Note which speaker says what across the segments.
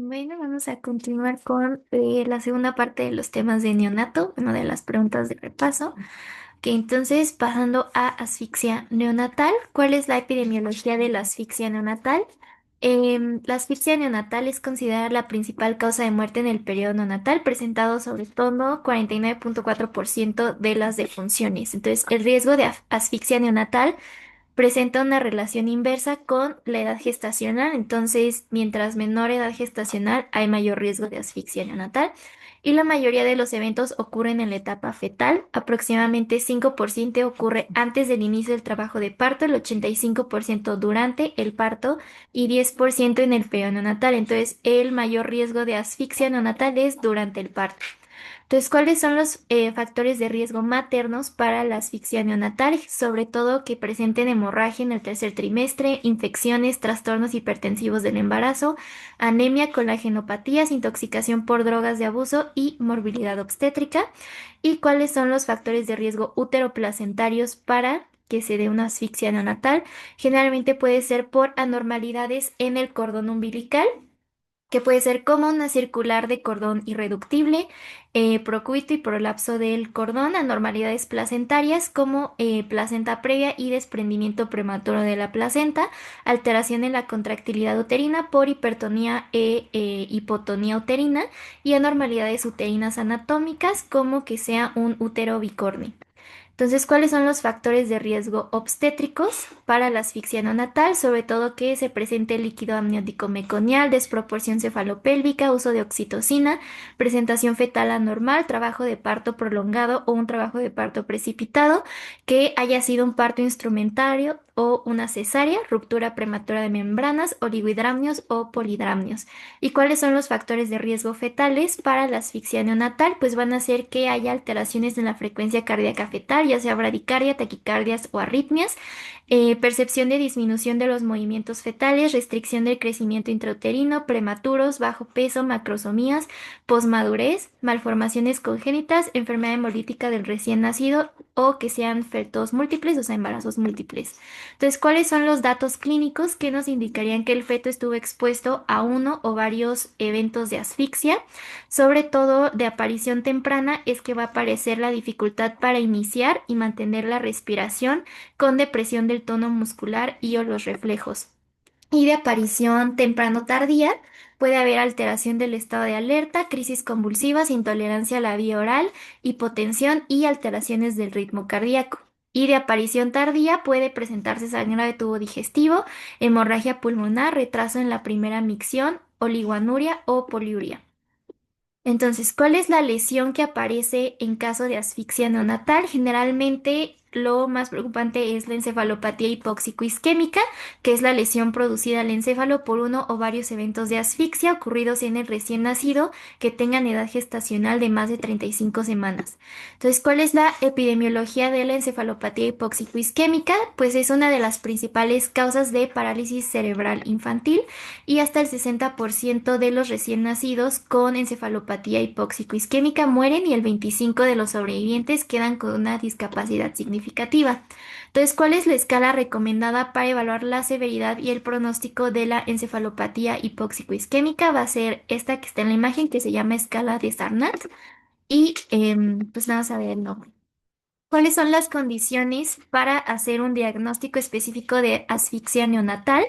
Speaker 1: Bueno, vamos a continuar con la segunda parte de los temas de neonato, bueno, de las preguntas de repaso. Que entonces, pasando a asfixia neonatal, ¿cuál es la epidemiología de la asfixia neonatal? La asfixia neonatal es considerada la principal causa de muerte en el periodo neonatal, presentado sobre todo 49,4% de las defunciones. Entonces, el riesgo de asfixia neonatal presenta una relación inversa con la edad gestacional, entonces mientras menor edad gestacional hay mayor riesgo de asfixia neonatal y la mayoría de los eventos ocurren en la etapa fetal, aproximadamente 5% ocurre antes del inicio del trabajo de parto, el 85% durante el parto y 10% en el periodo neonatal, entonces el mayor riesgo de asfixia neonatal es durante el parto. Entonces, ¿cuáles son los factores de riesgo maternos para la asfixia neonatal? Sobre todo que presenten hemorragia en el tercer trimestre, infecciones, trastornos hipertensivos del embarazo, anemia, colagenopatías, intoxicación por drogas de abuso y morbilidad obstétrica. ¿Y cuáles son los factores de riesgo uteroplacentarios para que se dé una asfixia neonatal? Generalmente puede ser por anormalidades en el cordón umbilical, que puede ser como una circular de cordón irreductible, procuito y prolapso del cordón, anormalidades placentarias como placenta previa y desprendimiento prematuro de la placenta, alteración en la contractilidad uterina por hipertonía e hipotonía uterina y anormalidades uterinas anatómicas como que sea un útero bicornio. Entonces, ¿cuáles son los factores de riesgo obstétricos para la asfixia neonatal? Sobre todo que se presente líquido amniótico meconial, desproporción cefalopélvica, uso de oxitocina, presentación fetal anormal, trabajo de parto prolongado o un trabajo de parto precipitado, que haya sido un parto instrumentario o una cesárea, ruptura prematura de membranas, oligohidramnios o polidramnios. ¿Y cuáles son los factores de riesgo fetales para la asfixia neonatal? Pues van a ser que haya alteraciones en la frecuencia cardíaca fetal, ya sea bradicardia, taquicardias o arritmias, percepción de disminución de los movimientos fetales, restricción del crecimiento intrauterino, prematuros, bajo peso, macrosomías, posmadurez, malformaciones congénitas, enfermedad hemolítica del recién nacido o que sean fetos múltiples, o sea, embarazos múltiples. Entonces, ¿cuáles son los datos clínicos que nos indicarían que el feto estuvo expuesto a uno o varios eventos de asfixia? Sobre todo de aparición temprana es que va a aparecer la dificultad para iniciar y mantener la respiración con depresión del tono muscular y o los reflejos. Y de aparición temprano tardía puede haber alteración del estado de alerta, crisis convulsivas, intolerancia a la vía oral, hipotensión y alteraciones del ritmo cardíaco. Y de aparición tardía puede presentarse sangrado de tubo digestivo, hemorragia pulmonar, retraso en la primera micción, oliguanuria o poliuria. Entonces, ¿cuál es la lesión que aparece en caso de asfixia neonatal? Generalmente lo más preocupante es la encefalopatía hipóxico-isquémica, que es la lesión producida al encéfalo por uno o varios eventos de asfixia ocurridos en el recién nacido que tengan edad gestacional de más de 35 semanas. Entonces, ¿cuál es la epidemiología de la encefalopatía hipóxico-isquémica? Pues es una de las principales causas de parálisis cerebral infantil y hasta el 60% de los recién nacidos con encefalopatía hipóxico-isquémica mueren y el 25% de los sobrevivientes quedan con una discapacidad significativa. Entonces, ¿cuál es la escala recomendada para evaluar la severidad y el pronóstico de la encefalopatía hipóxico-isquémica? Va a ser esta que está en la imagen que se llama escala de Sarnat y pues nada, a ver el nombre. ¿Cuáles son las condiciones para hacer un diagnóstico específico de asfixia neonatal?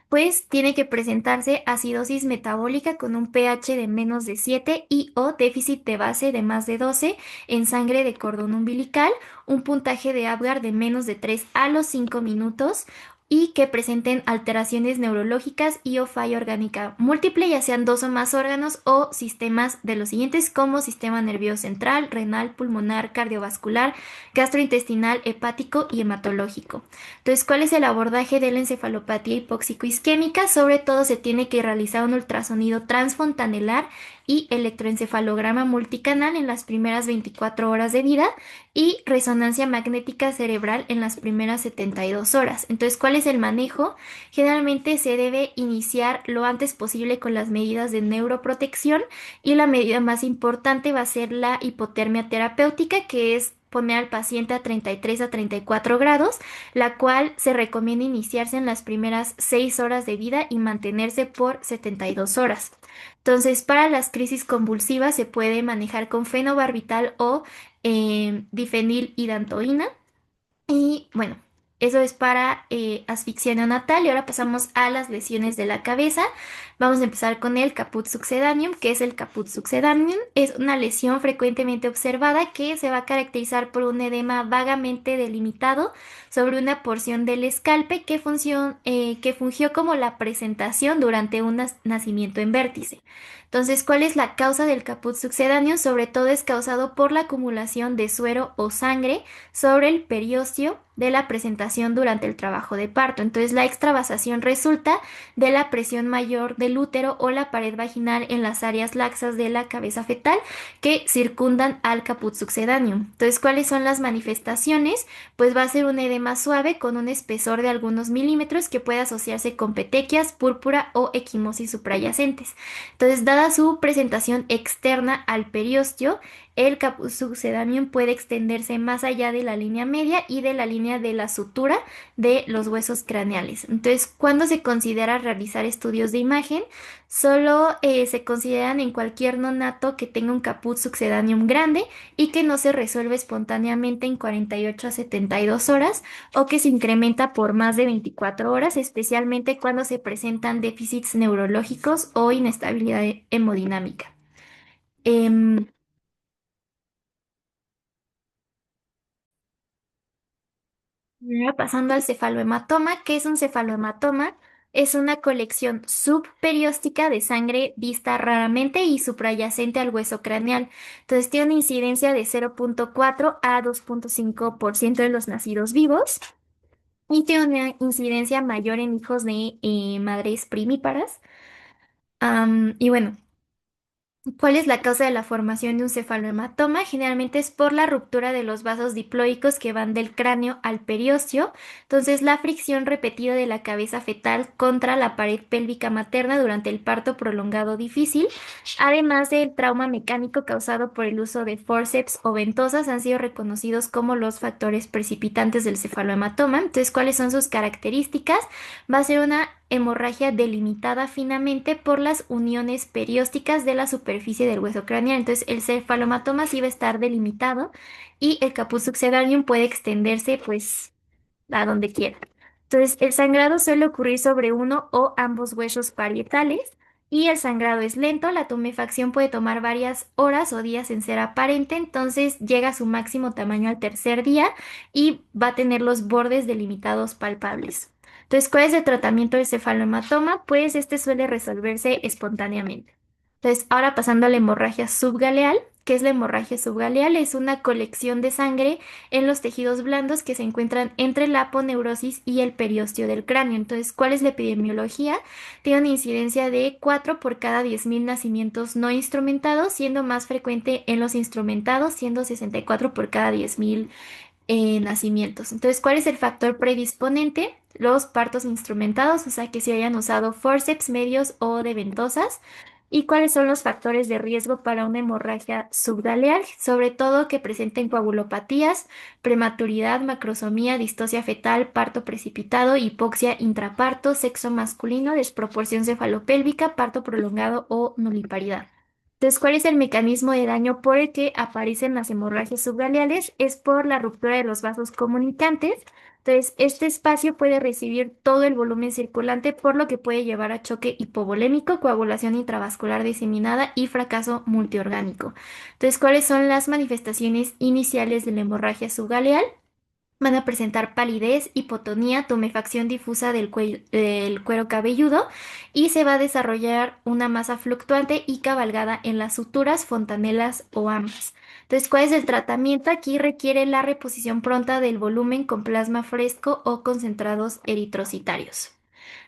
Speaker 1: Pues tiene que presentarse acidosis metabólica con un pH de menos de 7 y o déficit de base de más de 12 en sangre de cordón umbilical, un puntaje de Apgar de menos de 3 a los 5 minutos y que presenten alteraciones neurológicas y o falla orgánica múltiple, ya sean dos o más órganos o sistemas de los siguientes como sistema nervioso central, renal, pulmonar, cardiovascular, gastrointestinal, hepático y hematológico. Entonces, ¿cuál es el abordaje de la encefalopatía hipóxico-isquémica? Sobre todo se tiene que realizar un ultrasonido transfontanelar y electroencefalograma multicanal en las primeras 24 horas de vida y resonancia magnética cerebral en las primeras 72 horas. Entonces, ¿cuál es el manejo? Generalmente se debe iniciar lo antes posible con las medidas de neuroprotección y la medida más importante va a ser la hipotermia terapéutica, que es poner al paciente a 33 a 34 grados, la cual se recomienda iniciarse en las primeras 6 horas de vida y mantenerse por 72 horas. Entonces, para las crisis convulsivas se puede manejar con fenobarbital o difenilhidantoína. Y bueno, eso es para asfixia neonatal. Y ahora pasamos a las lesiones de la cabeza. Vamos a empezar con el caput succedaneum. ¿Qué es el caput succedaneum? Es una lesión frecuentemente observada que se va a caracterizar por un edema vagamente delimitado sobre una porción del escalpe que fungió como la presentación durante un nacimiento en vértice. Entonces, ¿cuál es la causa del caput succedaneum? Sobre todo es causado por la acumulación de suero o sangre sobre el periósteo de la presentación durante el trabajo de parto. Entonces, la extravasación resulta de la presión mayor del útero o la pared vaginal en las áreas laxas de la cabeza fetal que circundan al caput succedaneum. Entonces, ¿cuáles son las manifestaciones? Pues va a ser un edema suave con un espesor de algunos milímetros que puede asociarse con petequias, púrpura o equimosis suprayacentes. Entonces, dada su presentación externa al periósteo, el caput succedaneum puede extenderse más allá de la línea media y de la línea de la sutura de los huesos craneales. Entonces, ¿cuándo se considera realizar estudios de imagen? Solo se consideran en cualquier nonato que tenga un caput succedaneum grande y que no se resuelve espontáneamente en 48 a 72 horas o que se incrementa por más de 24 horas, especialmente cuando se presentan déficits neurológicos o inestabilidad hemodinámica. Em, Ahora pasando al cefalohematoma, ¿qué es un cefalohematoma? Es una colección subperióstica de sangre vista raramente y suprayacente al hueso craneal. Entonces tiene una incidencia de 0,4 a 2,5% de los nacidos vivos y tiene una incidencia mayor en hijos de madres primíparas. Y bueno. ¿Cuál es la causa de la formación de un cefalohematoma? Generalmente es por la ruptura de los vasos diploicos que van del cráneo al periósteo. Entonces, la fricción repetida de la cabeza fetal contra la pared pélvica materna durante el parto prolongado difícil, además del trauma mecánico causado por el uso de forceps o ventosas, han sido reconocidos como los factores precipitantes del cefalohematoma. Entonces, ¿cuáles son sus características? Va a ser una hemorragia delimitada finamente por las uniones periósticas de la superficie del hueso craneal. Entonces, el cefalomatoma sí va a estar delimitado y el caput succedaneum puede extenderse pues a donde quiera. Entonces, el sangrado suele ocurrir sobre uno o ambos huesos parietales y el sangrado es lento. La tumefacción puede tomar varias horas o días en ser aparente, entonces llega a su máximo tamaño al tercer día y va a tener los bordes delimitados palpables. Entonces, ¿cuál es el tratamiento del cefalohematoma? Pues este suele resolverse espontáneamente. Entonces, ahora pasando a la hemorragia subgaleal. ¿Qué es la hemorragia subgaleal? Es una colección de sangre en los tejidos blandos que se encuentran entre la aponeurosis y el periósteo del cráneo. Entonces, ¿cuál es la epidemiología? Tiene una incidencia de 4 por cada 10.000 nacimientos no instrumentados, siendo más frecuente en los instrumentados, siendo 64 por cada 10.000 nacimientos. Entonces, ¿cuál es el factor predisponente? Los partos instrumentados, o sea, que se hayan usado forceps medios o de ventosas. ¿Y cuáles son los factores de riesgo para una hemorragia subgaleal? Sobre todo que presenten coagulopatías, prematuridad, macrosomía, distocia fetal, parto precipitado, hipoxia intraparto, sexo masculino, desproporción cefalopélvica, parto prolongado o nuliparidad. Entonces, ¿cuál es el mecanismo de daño por el que aparecen las hemorragias subgaleales? Es por la ruptura de los vasos comunicantes. Entonces, este espacio puede recibir todo el volumen circulante, por lo que puede llevar a choque hipovolémico, coagulación intravascular diseminada y fracaso multiorgánico. Entonces, ¿cuáles son las manifestaciones iniciales de la hemorragia subgaleal? Van a presentar palidez, hipotonía, tumefacción difusa del cuero cabelludo y se va a desarrollar una masa fluctuante y cabalgada en las suturas, fontanelas o ambas. Entonces, ¿cuál es el tratamiento? Aquí requiere la reposición pronta del volumen con plasma fresco o concentrados eritrocitarios.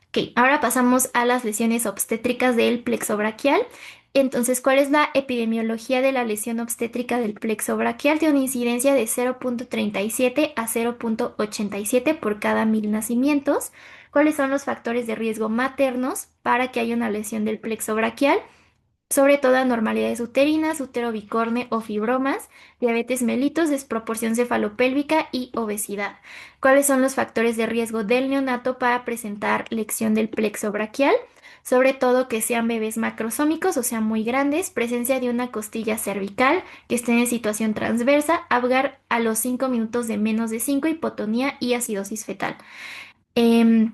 Speaker 1: Ok, ahora pasamos a las lesiones obstétricas del plexo braquial. Entonces, ¿cuál es la epidemiología de la lesión obstétrica del plexo braquial? Tiene una incidencia de 0,37 a 0,87 por cada 1.000 nacimientos. ¿Cuáles son los factores de riesgo maternos para que haya una lesión del plexo braquial? sobre todo anormalidades uterinas, útero bicorne o fibromas, diabetes mellitus, desproporción cefalopélvica y obesidad. ¿Cuáles son los factores de riesgo del neonato para presentar lección del plexo braquial? Sobre todo que sean bebés macrosómicos, o sea, muy grandes, presencia de una costilla cervical, que estén en situación transversa, Apgar a los 5 minutos de menos de 5, hipotonía y acidosis fetal. Em,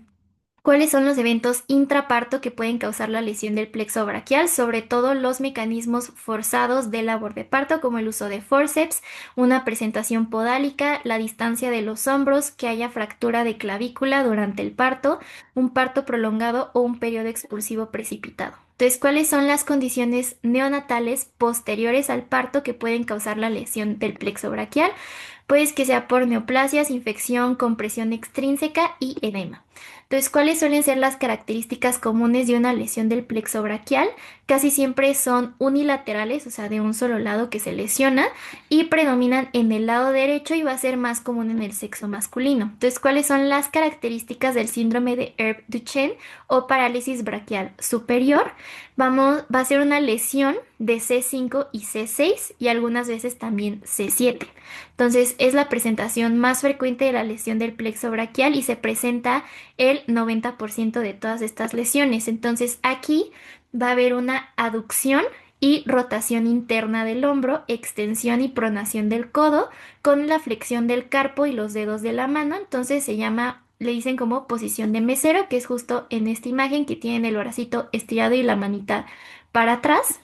Speaker 1: ¿Cuáles son los eventos intraparto que pueden causar la lesión del plexo braquial? Sobre todo los mecanismos forzados de labor de parto, como el uso de forceps, una presentación podálica, la distancia de los hombros, que haya fractura de clavícula durante el parto, un parto prolongado o un periodo expulsivo precipitado. Entonces, ¿cuáles son las condiciones neonatales posteriores al parto que pueden causar la lesión del plexo braquial? Pues que sea por neoplasias, infección, compresión extrínseca y edema. Entonces, ¿cuáles suelen ser las características comunes de una lesión del plexo braquial? Casi siempre son unilaterales, o sea, de un solo lado que se lesiona, y predominan en el lado derecho y va a ser más común en el sexo masculino. Entonces, ¿cuáles son las características del síndrome de Herb-Duchenne o parálisis braquial superior? Va a ser una lesión de C5 y C6 y algunas veces también C7. Entonces, es la presentación más frecuente de la lesión del plexo braquial y se presenta el 90% de todas estas lesiones. Entonces, aquí va a haber una aducción y rotación interna del hombro, extensión y pronación del codo con la flexión del carpo y los dedos de la mano. Entonces, le dicen como posición de mesero, que es justo en esta imagen que tienen el bracito estirado y la manita para atrás.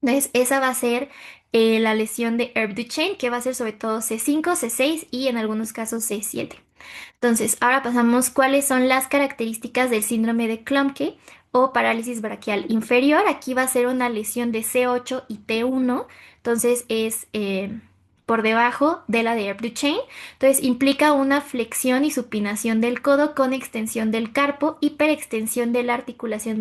Speaker 1: Entonces, esa va a ser la lesión de Herb Duchenne, que va a ser sobre todo C5, C6 y en algunos casos C7. Entonces, ahora pasamos cuáles son las características del síndrome de Klumpke o parálisis braquial inferior. Aquí va a ser una lesión de C8 y T1, entonces es por debajo de la de Duchenne. Entonces, implica una flexión y supinación del codo con extensión del carpo, hiperextensión de la articulación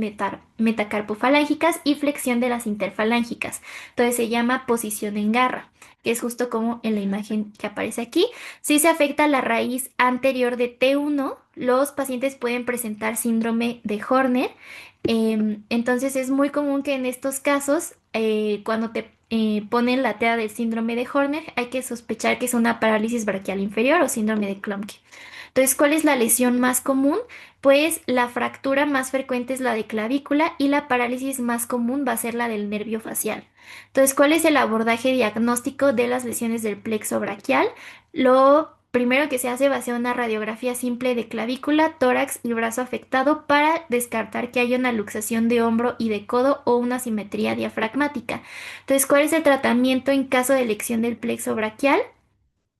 Speaker 1: metacarpofalángicas y flexión de las interfalángicas. Entonces, se llama posición en garra, que es justo como en la imagen que aparece aquí. Si se afecta la raíz anterior de T1, los pacientes pueden presentar síndrome de Horner. Entonces es muy común que en estos casos, cuando te ponen la TEA del síndrome de Horner, hay que sospechar que es una parálisis braquial inferior o síndrome de Klumpke. Entonces, ¿cuál es la lesión más común? Pues la fractura más frecuente es la de clavícula y la parálisis más común va a ser la del nervio facial. Entonces, ¿cuál es el abordaje diagnóstico de las lesiones del plexo braquial? Lo primero que se hace va a ser una radiografía simple de clavícula, tórax y brazo afectado para descartar que haya una luxación de hombro y de codo o una simetría diafragmática. Entonces, ¿cuál es el tratamiento en caso de lesión del plexo braquial?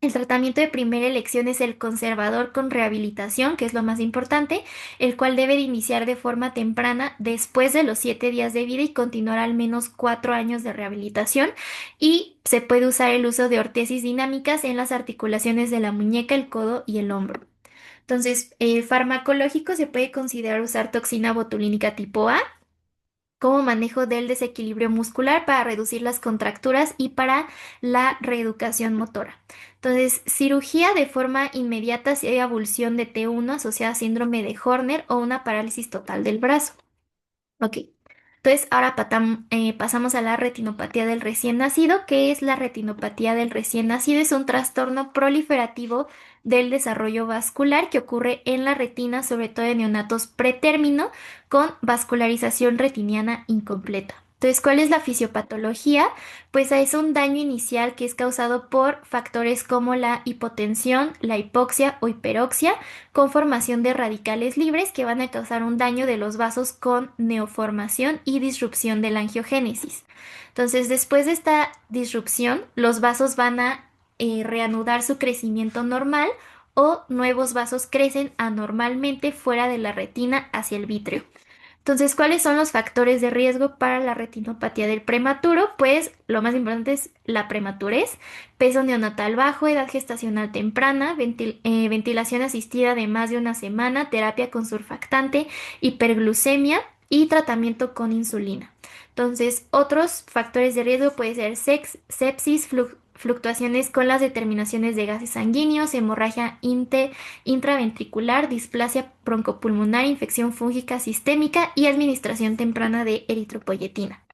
Speaker 1: El tratamiento de primera elección es el conservador con rehabilitación, que es lo más importante, el cual debe de iniciar de forma temprana después de los 7 días de vida y continuar al menos 4 años de rehabilitación. Y se puede usar el uso de ortesis dinámicas en las articulaciones de la muñeca, el codo y el hombro. Entonces, farmacológico se puede considerar usar toxina botulínica tipo A como manejo del desequilibrio muscular para reducir las contracturas y para la reeducación motora. Entonces, cirugía de forma inmediata si hay avulsión de T1 asociada a síndrome de Horner o una parálisis total del brazo. Ok. Entonces, ahora pasamos a la retinopatía del recién nacido. ¿Qué es la retinopatía del recién nacido? Es un trastorno proliferativo del desarrollo vascular que ocurre en la retina, sobre todo en neonatos pretérmino, con vascularización retiniana incompleta. Entonces, ¿cuál es la fisiopatología? Pues es un daño inicial que es causado por factores como la hipotensión, la hipoxia o hiperoxia con formación de radicales libres que van a causar un daño de los vasos con neoformación y disrupción de la angiogénesis. Entonces, después de esta disrupción, los vasos van a reanudar su crecimiento normal o nuevos vasos crecen anormalmente fuera de la retina hacia el vítreo. Entonces, ¿cuáles son los factores de riesgo para la retinopatía del prematuro? Pues lo más importante es la prematurez, peso neonatal bajo, edad gestacional temprana, ventilación asistida de más de una semana, terapia con surfactante, hiperglucemia y tratamiento con insulina. Entonces, otros factores de riesgo puede ser sepsis, fluctuaciones con las determinaciones de gases sanguíneos, hemorragia intraventricular, displasia broncopulmonar, infección fúngica sistémica y administración temprana de eritropoyetina.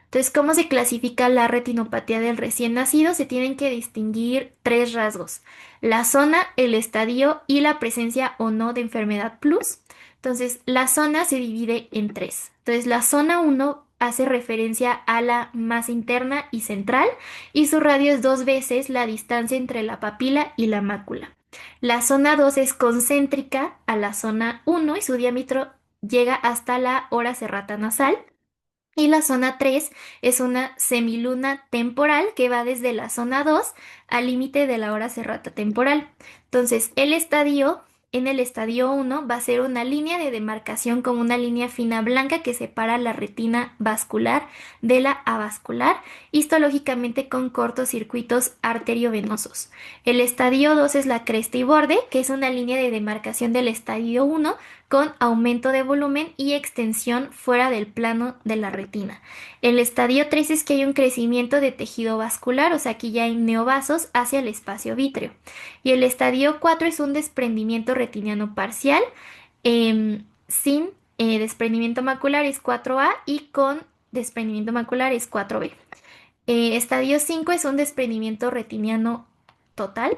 Speaker 1: Entonces, ¿cómo se clasifica la retinopatía del recién nacido? Se tienen que distinguir tres rasgos: la zona, el estadio y la presencia o no de enfermedad plus. Entonces, la zona se divide en tres. Entonces, la zona uno hace referencia a la masa interna y central y su radio es dos veces la distancia entre la papila y la mácula. La zona 2 es concéntrica a la zona uno y su diámetro llega hasta la hora serrata nasal. Y la zona 3 es una semiluna temporal que va desde la zona 2 al límite de la hora serrata temporal. Entonces, en el estadio uno va a ser una línea de demarcación como una línea fina blanca que separa la retina vascular de la avascular, histológicamente con cortocircuitos arteriovenosos. El estadio 2 es la cresta y borde, que es una línea de demarcación del estadio uno con aumento de volumen y extensión fuera del plano de la retina. El estadio 3 es que hay un crecimiento de tejido vascular, o sea, aquí ya hay neovasos hacia el espacio vítreo. Y el estadio 4 es un desprendimiento retiniano parcial, sin desprendimiento macular es 4A y con desprendimiento macular es 4B. Estadio 5 es un desprendimiento retiniano total.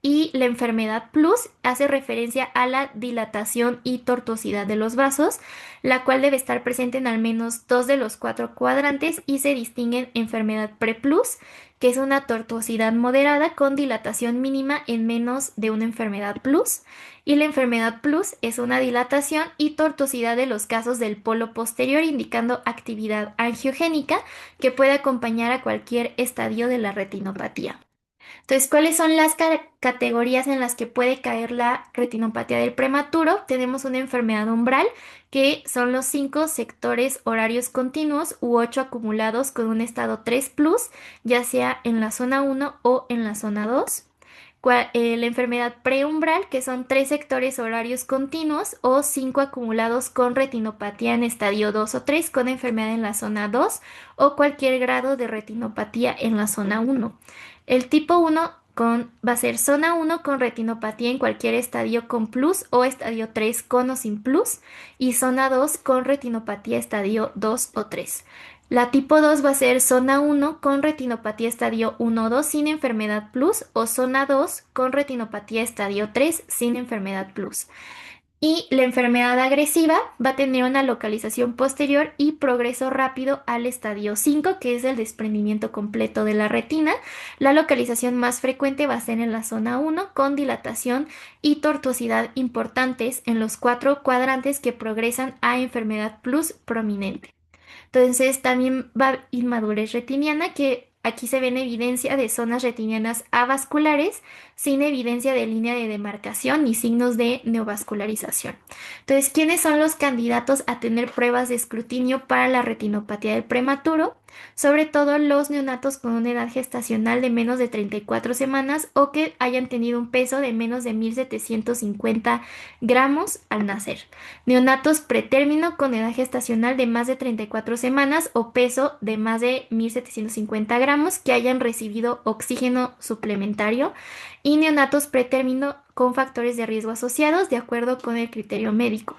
Speaker 1: Y la enfermedad plus hace referencia a la dilatación y tortuosidad de los vasos, la cual debe estar presente en al menos dos de los cuatro cuadrantes y se distinguen enfermedad pre-plus, que es una tortuosidad moderada con dilatación mínima en menos de una enfermedad plus, y la enfermedad plus es una dilatación y tortuosidad de los casos del polo posterior indicando actividad angiogénica que puede acompañar a cualquier estadio de la retinopatía. Entonces, ¿cuáles son las categorías en las que puede caer la retinopatía del prematuro? Tenemos una enfermedad umbral, que son los 5 sectores horarios continuos u 8 acumulados con un estado 3 plus, ya sea en la zona uno o en la zona 2. La enfermedad preumbral, que son 3 sectores horarios continuos o 5 acumulados con retinopatía en estadio 2 o 3 con enfermedad en la zona 2 o cualquier grado de retinopatía en la zona uno. El tipo uno va a ser zona uno con retinopatía en cualquier estadio con plus o estadio 3 con o sin plus, y zona 2 con retinopatía estadio 2 o 3. La tipo 2 va a ser zona uno con retinopatía estadio 1 o 2 sin enfermedad plus o zona 2 con retinopatía estadio 3 sin enfermedad plus. Y la enfermedad agresiva va a tener una localización posterior y progreso rápido al estadio 5, que es el desprendimiento completo de la retina. La localización más frecuente va a ser en la zona uno, con dilatación y tortuosidad importantes en los cuatro cuadrantes que progresan a enfermedad plus prominente. Entonces también va a haber inmadurez retiniana, que aquí se ven evidencia de zonas retinianas avasculares sin evidencia de línea de demarcación ni signos de neovascularización. Entonces, ¿quiénes son los candidatos a tener pruebas de escrutinio para la retinopatía del prematuro? Sobre todo los neonatos con una edad gestacional de menos de 34 semanas o que hayan tenido un peso de menos de 1.750 gramos al nacer. Neonatos pretérmino con edad gestacional de más de 34 semanas o peso de más de 1.750 gramos que hayan recibido oxígeno suplementario, y neonatos pretérmino con factores de riesgo asociados de acuerdo con el criterio médico.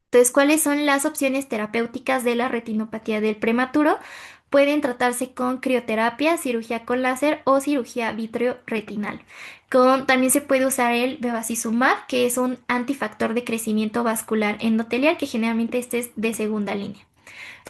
Speaker 1: Entonces, ¿cuáles son las opciones terapéuticas de la retinopatía del prematuro? Pueden tratarse con crioterapia, cirugía con láser o cirugía vitreoretinal. También se puede usar el bevacizumab, que es un antifactor de crecimiento vascular endotelial, que generalmente este es de segunda línea.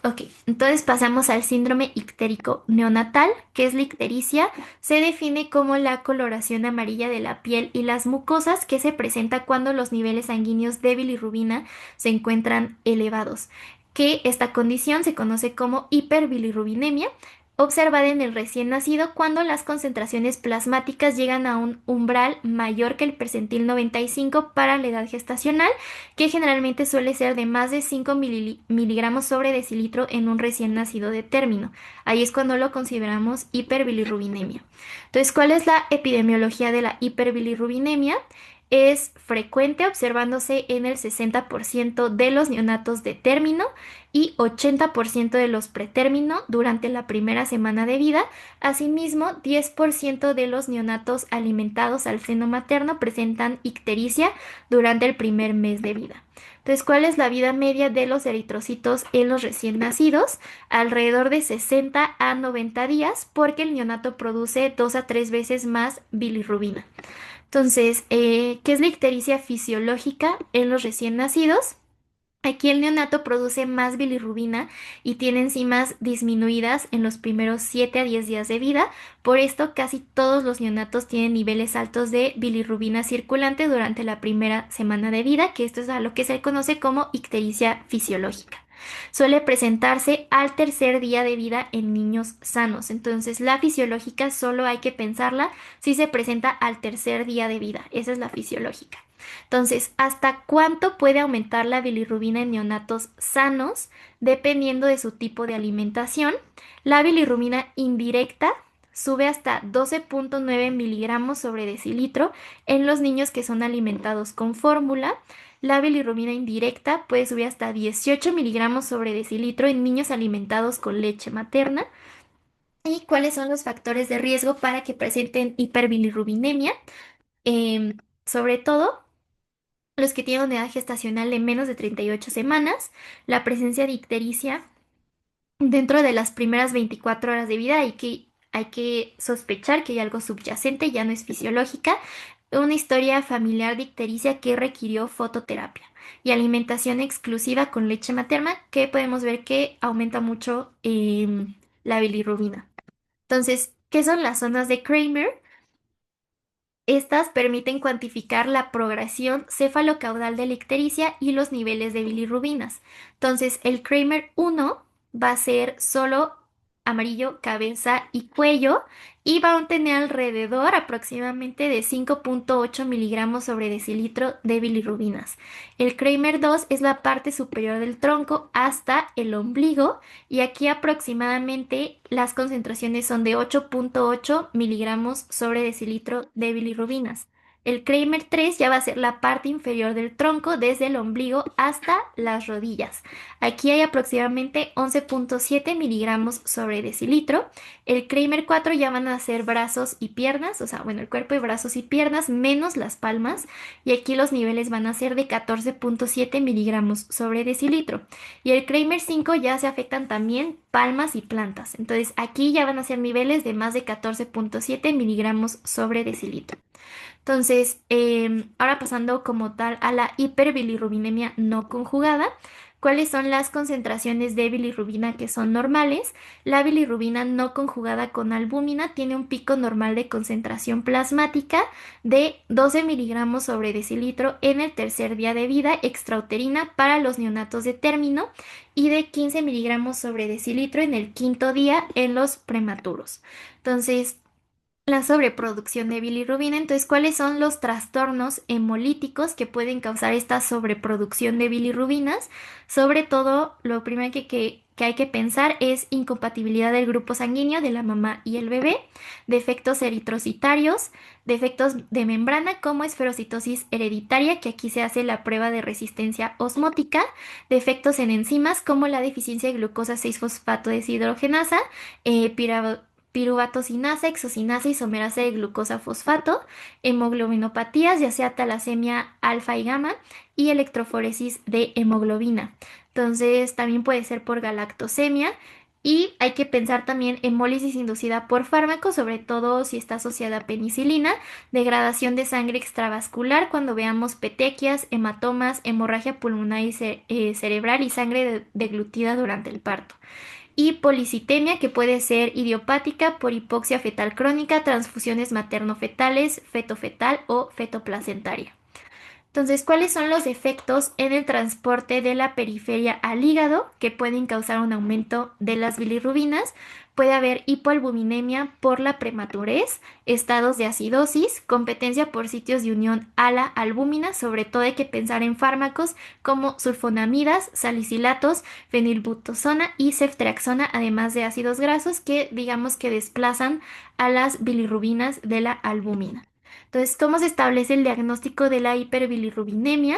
Speaker 1: Ok, entonces pasamos al síndrome ictérico neonatal, que es la ictericia. Se define como la coloración amarilla de la piel y las mucosas que se presenta cuando los niveles sanguíneos de bilirrubina se encuentran elevados, que esta condición se conoce como hiperbilirrubinemia, observada en el recién nacido cuando las concentraciones plasmáticas llegan a un umbral mayor que el percentil 95 para la edad gestacional, que generalmente suele ser de más de 5 miligramos sobre decilitro en un recién nacido de término. Ahí es cuando lo consideramos hiperbilirrubinemia. Entonces, ¿cuál es la epidemiología de la hiperbilirrubinemia? Es frecuente, observándose en el 60% de los neonatos de término y 80% de los pretérmino durante la primera semana de vida. Asimismo, 10% de los neonatos alimentados al seno materno presentan ictericia durante el primer mes de vida. Entonces, ¿cuál es la vida media de los eritrocitos en los recién nacidos? Alrededor de 60 a 90 días, porque el neonato produce 2 a 3 veces más bilirrubina. Entonces, ¿qué es la ictericia fisiológica en los recién nacidos? Aquí el neonato produce más bilirrubina y tiene enzimas disminuidas en los primeros 7 a 10 días de vida. Por esto, casi todos los neonatos tienen niveles altos de bilirrubina circulante durante la primera semana de vida, que esto es a lo que se conoce como ictericia fisiológica. Suele presentarse al tercer día de vida en niños sanos. Entonces, la fisiológica solo hay que pensarla si se presenta al tercer día de vida. Esa es la fisiológica. Entonces, ¿hasta cuánto puede aumentar la bilirrubina en neonatos sanos? Dependiendo de su tipo de alimentación. La bilirrubina indirecta sube hasta 12.9 miligramos sobre decilitro en los niños que son alimentados con fórmula. La bilirrubina indirecta puede subir hasta 18 miligramos sobre decilitro en niños alimentados con leche materna. ¿Y cuáles son los factores de riesgo para que presenten hiperbilirrubinemia? Em, Sobre todo los que tienen una edad gestacional de menos de 38 semanas, la presencia de ictericia dentro de las primeras 24 horas de vida, hay que sospechar que hay algo subyacente, ya no es fisiológica, una historia familiar de ictericia que requirió fototerapia y alimentación exclusiva con leche materna, que podemos ver que aumenta mucho la bilirrubina. Entonces, ¿qué son las zonas de Kramer? Estas permiten cuantificar la progresión cefalocaudal de la ictericia y los niveles de bilirrubinas. Entonces, el Kramer 1 va a ser solo amarillo, cabeza y cuello y va a tener alrededor aproximadamente de 5.8 miligramos sobre decilitro de bilirrubinas. El Kramer 2 es la parte superior del tronco hasta el ombligo y aquí aproximadamente las concentraciones son de 8.8 miligramos sobre decilitro de bilirrubinas. El Kramer 3 ya va a ser la parte inferior del tronco desde el ombligo hasta las rodillas. Aquí hay aproximadamente 11.7 miligramos sobre decilitro. El Kramer 4 ya van a ser brazos y piernas, o sea, bueno, el cuerpo y brazos y piernas menos las palmas. Y aquí los niveles van a ser de 14.7 miligramos sobre decilitro. Y el Kramer 5 ya se afectan también palmas y plantas. Entonces aquí ya van a ser niveles de más de 14.7 miligramos sobre decilitro. Entonces, ahora pasando como tal a la hiperbilirrubinemia no conjugada, ¿cuáles son las concentraciones de bilirrubina que son normales? La bilirrubina no conjugada con albúmina tiene un pico normal de concentración plasmática de 12 miligramos sobre decilitro en el tercer día de vida extrauterina para los neonatos de término y de 15 miligramos sobre decilitro en el quinto día en los prematuros. Entonces, la sobreproducción de bilirrubina. Entonces, ¿cuáles son los trastornos hemolíticos que pueden causar esta sobreproducción de bilirrubinas? Sobre todo, lo primero que hay que pensar es incompatibilidad del grupo sanguíneo de la mamá y el bebé, defectos eritrocitarios, defectos de membrana como esferocitosis hereditaria, que aquí se hace la prueba de resistencia osmótica, defectos en enzimas como la deficiencia de glucosa 6-fosfato deshidrogenasa, piruvatosinasa, exocinasa isomerasa de glucosa fosfato, hemoglobinopatías, ya sea talasemia alfa y gamma, y electroforesis de hemoglobina. Entonces, también puede ser por galactosemia. Y hay que pensar también hemólisis inducida por fármacos, sobre todo si está asociada a penicilina, degradación de sangre extravascular cuando veamos petequias, hematomas, hemorragia pulmonar y cerebral y sangre deglutida durante el parto y policitemia que puede ser idiopática por hipoxia fetal crónica, transfusiones materno-fetales, feto-fetal o fetoplacentaria. Entonces, ¿cuáles son los efectos en el transporte de la periferia al hígado que pueden causar un aumento de las bilirrubinas? Puede haber hipoalbuminemia por la prematurez, estados de acidosis, competencia por sitios de unión a la albúmina, sobre todo hay que pensar en fármacos como sulfonamidas, salicilatos, fenilbutazona y ceftriaxona, además de ácidos grasos que digamos que desplazan a las bilirrubinas de la albúmina. Entonces, ¿cómo se establece el diagnóstico de la hiperbilirrubinemia?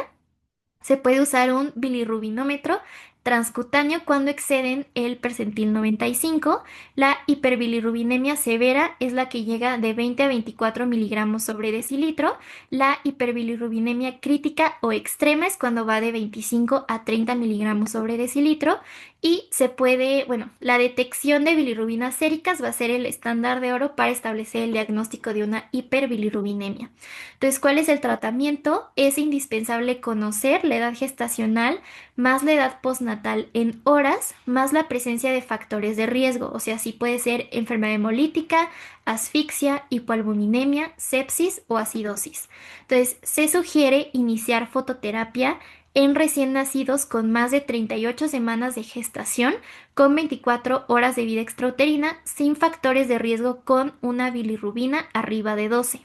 Speaker 1: Se puede usar un bilirrubinómetro transcutáneo cuando exceden el percentil 95. La hiperbilirrubinemia severa es la que llega de 20 a 24 miligramos sobre decilitro. La hiperbilirrubinemia crítica o extrema es cuando va de 25 a 30 miligramos sobre decilitro. Y se puede, bueno, la detección de bilirrubinas séricas va a ser el estándar de oro para establecer el diagnóstico de una hiperbilirrubinemia. Entonces, ¿cuál es el tratamiento? Es indispensable conocer la edad gestacional más la edad postnatal en horas, más la presencia de factores de riesgo. O sea, sí puede ser enfermedad hemolítica, asfixia, hipoalbuminemia, sepsis o acidosis. Entonces, se sugiere iniciar fototerapia en recién nacidos con más de 38 semanas de gestación, con 24 horas de vida extrauterina, sin factores de riesgo con una bilirrubina arriba de 12.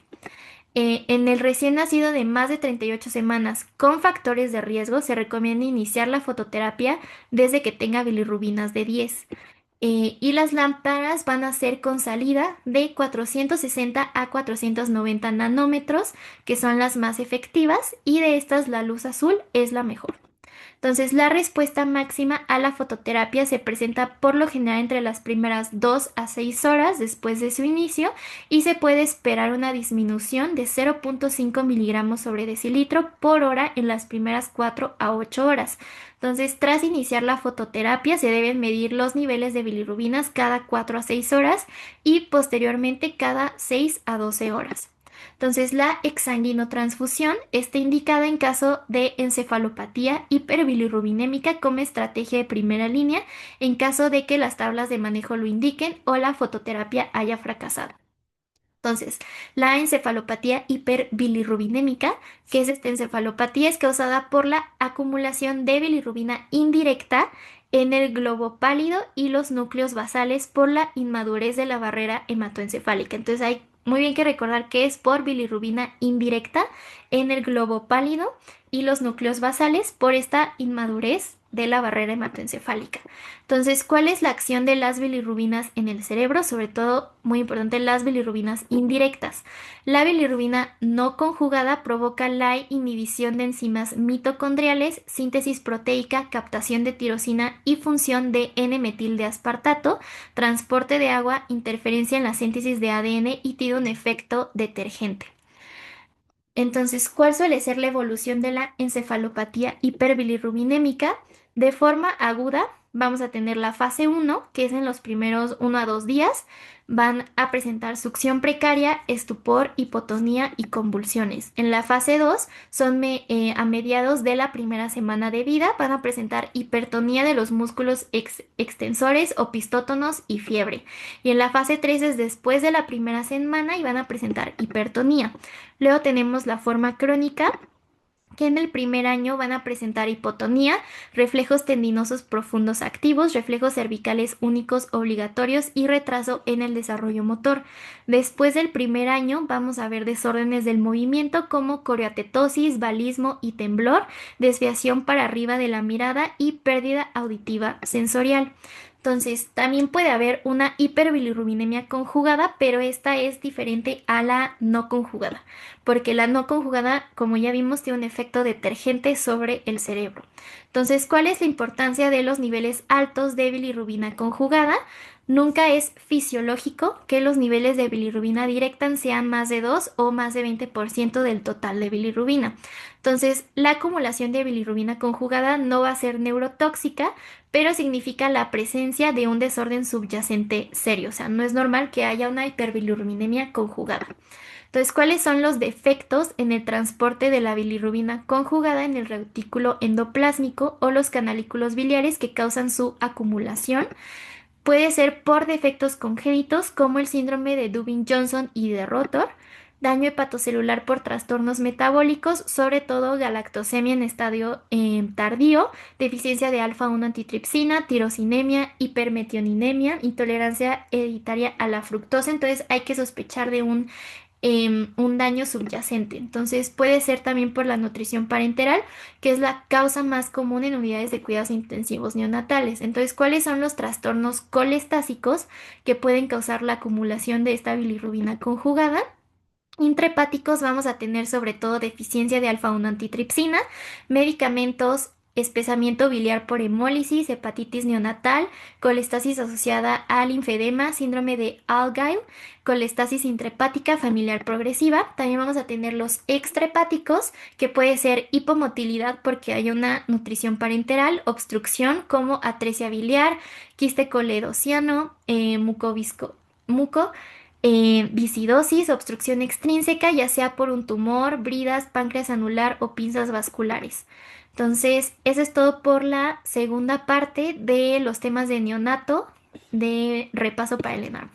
Speaker 1: En el recién nacido de más de 38 semanas con factores de riesgo, se recomienda iniciar la fototerapia desde que tenga bilirrubinas de 10. Y las lámparas van a ser con salida de 460 a 490 nanómetros, que son las más efectivas, y de estas la luz azul es la mejor. Entonces, la respuesta máxima a la fototerapia se presenta por lo general entre las primeras 2 a 6 horas después de su inicio y se puede esperar una disminución de 0,5 miligramos sobre decilitro por hora en las primeras 4 a 8 horas. Entonces, tras iniciar la fototerapia, se deben medir los niveles de bilirrubinas cada 4 a 6 horas y posteriormente cada 6 a 12 horas. Entonces, la exsanguinotransfusión está indicada en caso de encefalopatía hiperbilirrubinémica como estrategia de primera línea en caso de que las tablas de manejo lo indiquen o la fototerapia haya fracasado. Entonces, la encefalopatía hiperbilirrubinémica, que es esta encefalopatía, es causada por la acumulación de bilirrubina indirecta en el globo pálido y los núcleos basales por la inmadurez de la barrera hematoencefálica. Entonces, hay muy bien que recordar que es por bilirrubina indirecta en el globo pálido y los núcleos basales por esta inmadurez de la barrera hematoencefálica. Entonces, ¿cuál es la acción de las bilirrubinas en el cerebro? Sobre todo, muy importante, las bilirrubinas indirectas. La bilirrubina no conjugada provoca la inhibición de enzimas mitocondriales, síntesis proteica, captación de tirosina y función de N-metil de aspartato, transporte de agua, interferencia en la síntesis de ADN y tiene un efecto detergente. Entonces, ¿cuál suele ser la evolución de la encefalopatía hiperbilirrubinémica? De forma aguda, vamos a tener la fase uno, que es en los primeros 1 a 2 días. Van a presentar succión precaria, estupor, hipotonía y convulsiones. En la fase 2, a mediados de la primera semana de vida. Van a presentar hipertonía de los músculos extensores, opistótonos y fiebre. Y en la fase 3 es después de la primera semana y van a presentar hipertonía. Luego tenemos la forma crónica, que en el primer año van a presentar hipotonía, reflejos tendinosos profundos activos, reflejos cervicales únicos obligatorios y retraso en el desarrollo motor. Después del primer año vamos a ver desórdenes del movimiento como coreatetosis, balismo y temblor, desviación para arriba de la mirada y pérdida auditiva sensorial. Entonces, también puede haber una hiperbilirrubinemia conjugada, pero esta es diferente a la no conjugada, porque la no conjugada, como ya vimos, tiene un efecto detergente sobre el cerebro. Entonces, ¿cuál es la importancia de los niveles altos de bilirrubina conjugada? Nunca es fisiológico que los niveles de bilirrubina directa sean más de 2 o más de 20% del total de bilirrubina. Entonces, la acumulación de bilirrubina conjugada no va a ser neurotóxica, pero significa la presencia de un desorden subyacente serio. O sea, no es normal que haya una hiperbilirrubinemia conjugada. Entonces, ¿cuáles son los defectos en el transporte de la bilirrubina conjugada en el retículo endoplásmico o los canalículos biliares que causan su acumulación? Puede ser por defectos congénitos como el síndrome de Dubin-Johnson y de Rotor, daño hepatocelular por trastornos metabólicos, sobre todo galactosemia en estadio tardío, deficiencia de alfa-1 antitripsina, tirosinemia, hipermetioninemia, intolerancia hereditaria a la fructosa. Entonces hay que sospechar de un daño subyacente. Entonces puede ser también por la nutrición parenteral, que es la causa más común en unidades de cuidados intensivos neonatales. Entonces, ¿cuáles son los trastornos colestásicos que pueden causar la acumulación de esta bilirrubina conjugada? Intrahepáticos vamos a tener sobre todo deficiencia de alfa-1 antitripsina, medicamentos espesamiento biliar por hemólisis, hepatitis neonatal, colestasis asociada al linfedema, síndrome de Algile, colestasis intrahepática familiar progresiva. También vamos a tener los extrahepáticos, que puede ser hipomotilidad porque hay una nutrición parenteral, obstrucción como atresia biliar, quiste coledociano, muco, viscidosis, obstrucción extrínseca, ya sea por un tumor, bridas, páncreas anular o pinzas vasculares. Entonces, eso es todo por la segunda parte de los temas de neonato de repaso para el ENARM.